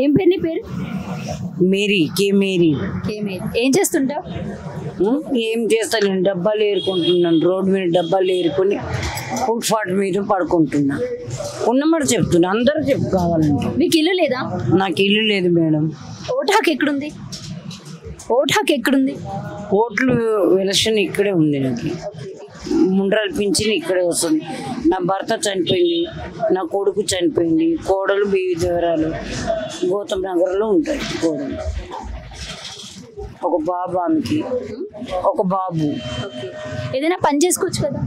ఏం పేరు నీ పేరు? మేరీ కే మేరీ. ఏం చేస్తుంటావు? ఏం చేస్తాను, డబ్బాలు ఏరుకుంటున్నాను. రోడ్డు మీద డబ్బాలు ఏరుకొని ఫుట్పాత్ మీద పడుకుంటున్నా. ఉన్నమాట చెప్తున్నా, అందరూ కావాలంటే. మీకు ఇల్లు లేదా? నాకు ఇల్లు లేదు మేడం. ఓటు హక్కు ఎక్కడుంది? ఓటు హక్కు ఎక్కడుంది? ఓట్లు ఎలక్షన్ ఇక్కడే ఉంది. నాకు ముండ్రాల పింఛన్ ఇక్కడే వస్తుంది. నా భర్త చనిపోయింది, నా కొడుకు చనిపోయింది, కోడలు బీవి దేవరాలు గౌతమ్ నగర్లో ఉంటాయి. కోడలు ఒక బాబు, ఆమెకి ఒక బాబు. ఏదైనా పని చేసుకోవచ్చు కదా.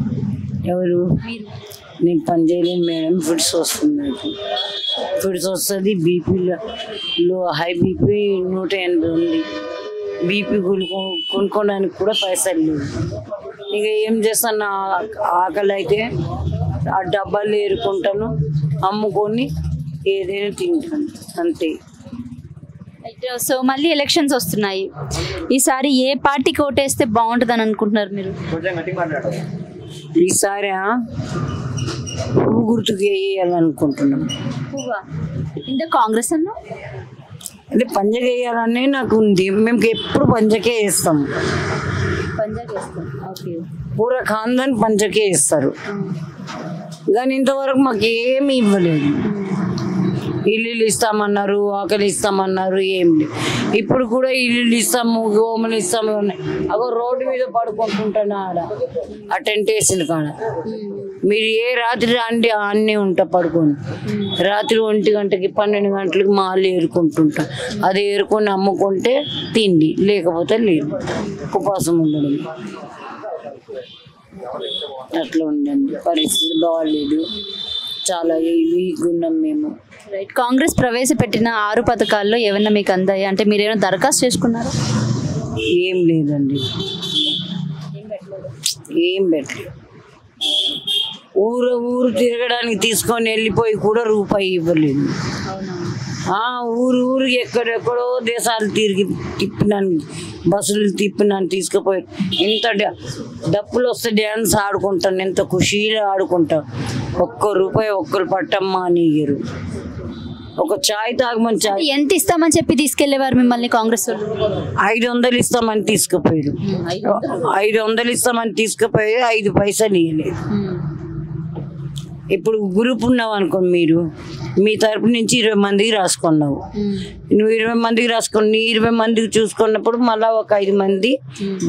ఎవరు? నేను పని చేయలేను మేడం. ఫిట్స్ వస్తుంది, నాకు ఫిట్స్ వస్తుంది. బీపీలో హై బీపీ 180 ఉంది. బీపీ కొనుక్కోవడానికి కూడా పైసలు లేవు. ఇక ఏం చేస్తాను, నా ఆకలి అయితే ఆ డబ్బాలు ఏరుకుంటాను, అమ్ముకొని ఏదైనా తింటాను, అంతే. సో మళ్ళీ ఎలక్షన్స్ వస్తున్నాయి. ఈసారి ఏ పార్టీకి ఓటేస్తే బాగుంటుందని అనుకుంటున్నారు మీరు? ఈసారి పువ్వు గుర్తుకు వేయాలనుకుంటున్నాం. ఇంత కాంగ్రెస్ అన్నా అంటే పంజకి వేయాలని నాకు ఉంది. మేము ఎప్పుడు పంజకే వేస్తాం. పూరా ఖాందాన్ పంజకే వేస్తారు. కానీ ఇంతవరకు మాకు ఏమి ఇవ్వలేదు. ఇల్లు ఇస్తామన్నారు, ఆకలి ఇస్తామన్నారు, ఏం లేదు. ఇప్పుడు కూడా ఇల్లు ఇస్తాము, గోమలు ఇస్తాము ఉన్నాయి. అగో రోడ్డు మీద పడుకుంటుంటాను ఆడ, ఆ టెంట్ వేసిన కాడ. మీరు ఏ రాత్రి రండి, అన్నీ ఉంటా పడుకొని. రాత్రి 1 గంటకి 12 గంటలకి మాలు ఏరుకుంటుంటా. అది ఏరుకొని అమ్ముకుంటే తిండి, లేకపోతే లేదు. ఉపవాసం ఉండడం అట్లా ఉండండి. పరిస్థితి బాగాలేదు, చాలా వీక్ ఉన్నాం మేము. రైట్. కాంగ్రెస్ ప్రవేశపెట్టిన 6 పథకాల్లో ఏమన్నా మీకు అందాయి అంటే మీరు ఏమైనా దరఖాస్తు చేసుకున్నారా? ఏం లేదండి, ఏం పెట్టలేదు. ఊరు తిరగడానికి తీసుకొని వెళ్ళిపోయి కూడా రూపాయి ఇవ్వలేదు. ఊరు ఎక్కడెక్కడో దేశాలు తిప్పినాను, బస్సులు తిప్పినాను, తీసుకుపోయారు. ఇంత డప్పులు వస్తే డ్యాన్స్ ఆడుకుంటాను, ఎంత ఖుషీగా ఆడుకుంటాను. ₹1 ఒక్కరు పట్టమ్మా అని ఇయ్యరు. ఒక చాయ్ తాగమని చాయ్. ఎంత ఇస్తామని చెప్పి తీసుకెళ్లేవారు మిమ్మల్ని కాంగ్రెస్? 500 ఇస్తామని తీసుకుపోయారు. 500 ఇస్తామని తీసుకుపోయి 5 పైసలు ఇవ్వలేదు. ఇప్పుడు గ్రూప్ ఉన్నావు అనుకో, మీరు మీ తరపు నుంచి 20 మందికి రాసుకున్నావు. నువ్వు 20 మందికి రాసుకుని నీ 20 మందికి చూసుకున్నప్పుడు మళ్ళీ ఒక 5 మంది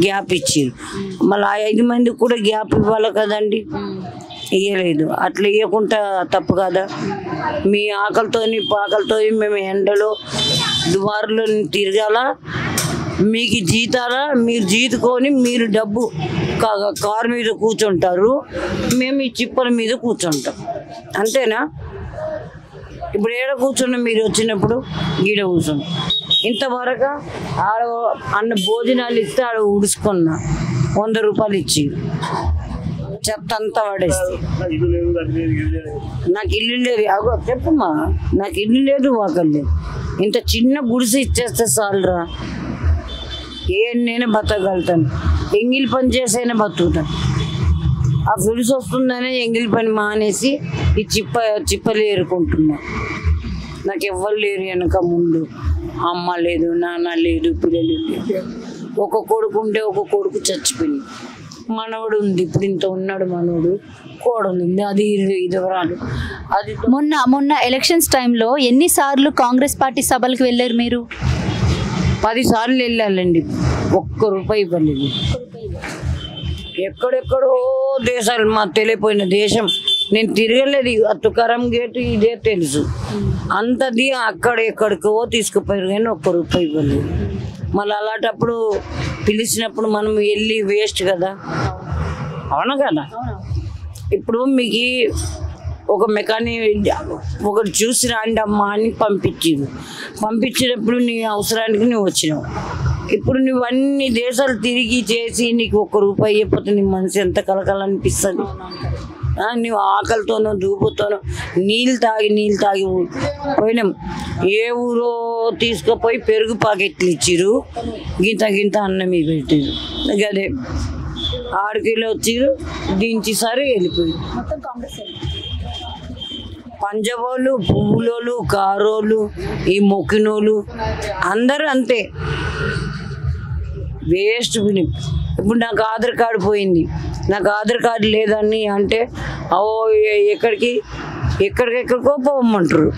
గ్యాప్ ఇచ్చారు. మళ్ళీ ఆ 5 మందికి కూడా గ్యాప్ ఇవ్వాలి కదండి, ఇవ్వలేదు. అట్లా ఇవ్వకుండా తప్పు కదా. మీ పాకలతో మేము ఎండలో దువారులో తిరగాల, మీకు జీతాలా, మీరు జీతుకొని మీరు డబ్బు కారు మీద కూర్చుంటారు, మేము ఈ చిప్పల మీద కూర్చుంటాం, అంతేనా? ఇప్పుడు ఏడ కూర్చున్నాం, మీరు వచ్చినప్పుడు గీడ కూర్చున్నాం. ఇంతవరకు ఆడ అన్న భోజనాలు ఇస్తే ఆడ ఉడుచుకున్నా ₹100 ఇచ్చి చెత్త అంతా పడేస్తే. నాకు ఇల్లు లేదు. అగో చెప్పమ్మా, నాకు ఇల్లు లేదు, వాకలు లేదు. ఇంత చిన్న గుడిసె ఇచ్చేస్తే చాలరా, నేనే బతకగలుగుతాను. ఎంగిలి పని చేసైనా బతుకుతాను. ఆ ఫిడ్స్ వస్తుందనే ఎంగిలి పని మానేసి ఈ చిప్పలు ఏరుకుంటున్నా. నాకు ఎవ్వరు లేరు వెనక ముందు. అమ్మ లేదు, నాన్న లేదు, పిల్లలు లేదు. ఒక కొడుకు ఉంటే ఒక కొడుకు చచ్చిపోయింది. మనవడు ఉంది, ఇప్పుడు ఇంత ఉన్నాడు మనవడు. కోడలు ఉంది, అది 20 వరాలు. అది మొన్న ఎలక్షన్స్ టైంలో ఎన్నిసార్లు కాంగ్రెస్ పార్టీ సభలకు వెళ్ళారు మీరు? 10 సార్లు వెళ్ళాలండి, ₹1 ఇవ్వలేదు. ఎక్కడెక్కడో దేశాలు, మా తెలియపోయిన దేశం నేను తిరగలేదు. తుకారం గేటు ఇదే తెలుసు, అంతది అక్కడెక్కడికో తీసుకుపోయారు కానీ ₹1 ఇవ్వలేదు. మళ్ళీ అలాంటప్పుడు పిలిచినప్పుడు మనం వెళ్ళి వేస్ట్ కదా, అవును కదా. ఇప్పుడు మీకు ఒక మెకానిక్ ఒకటి చూసి రాండి అమ్మా అని పంపించినప్పుడు నీ అవసరానికి నువ్వు వచ్చినావు. ఇప్పుడు నువ్వు అన్ని దేశాలు తిరిగి చేసి నీకు ₹1 అయిపోతే నీ మనసు ఎంత కలకాలనిపిస్తుంది. నువ్వు ఆకలితోనో దూపుతోనో నీళ్ళు తాగి పోయినాం. ఏ ఊరో తీసుకుపోయి పెరుగు ప్యాకెట్లు ఇచ్చిరు, గింత అన్నం పెట్టారు. అదే 6 కిలో వచ్చిరు, దించి సరే వెళ్ళిపోయారు. పంజాబోళ్ళు, పువ్వులోళ్ళు, కారోళ్ళు, ఈ మొక్కినోళ్ళు అందరూ అంతే వేస్ట్. ఇప్పుడు నాకు ఆధార్ కార్డు పోయింది, నాకు ఆధార్ కార్డు లేదని అంటే ఎక్కడికెక్కడికో పోవమంటారు.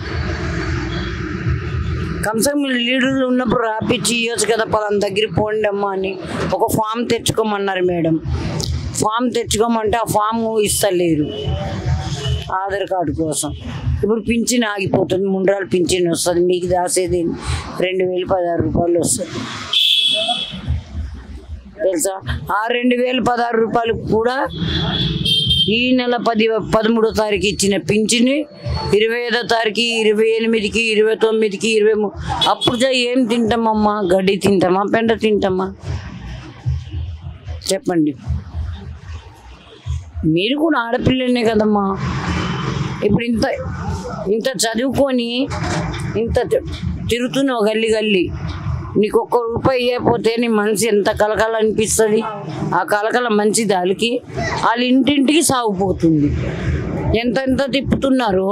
కనీసం మీరు లీడర్లు ఉన్నప్పుడు రాపిచ్చి ఇవ్వచ్చు కదా, పలానా దగ్గర పోండి అమ్మా అని. ఒక ఫామ్ తెచ్చుకోమన్నారు మేడం, ఫామ్ తెచ్చుకోమంటే ఆ ఫామ్ ఇస్తలేరు ఆధార్ కార్డు కోసం. ఇప్పుడు పింఛన్ ఆగిపోతుంది, ముండ్రాలు పింఛన్ వస్తుంది, మీకు దాసేది 2016 రూపాయలు వస్తుంది తెలుసా. ఆ 2016 రూపాయలు కూడా ఈ నెల 13వ తారీఖు ఇచ్చిన పింఛని 25వ తారీఖు, 28కి, 29కి, 23 అప్పుడు ఏం తింటామమ్మా? గడ్డి తింటామా, పెండ తింటామా? చెప్పండి. మీరు కూడా ఆడపిల్లనే కదమ్మా. ఇప్పుడు ఇంత చదువుకొని ఇంత తిరుగుతున్నావు గల్లీ, నీకు ₹1 ఇవ్వకపోతే నీ మనసు ఎంత కలకల అనిపిస్తుంది. ఆ కలకల మంచి దానికి వాళ్ళ ఇంటింటికి సాగుపోతుంది. ఎంత తిప్పుతున్నారో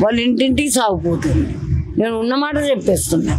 వాళ్ళ ఇంటింటికి సాగుపోతుంది. నేను ఉన్నమాట చెప్పేస్తున్నా.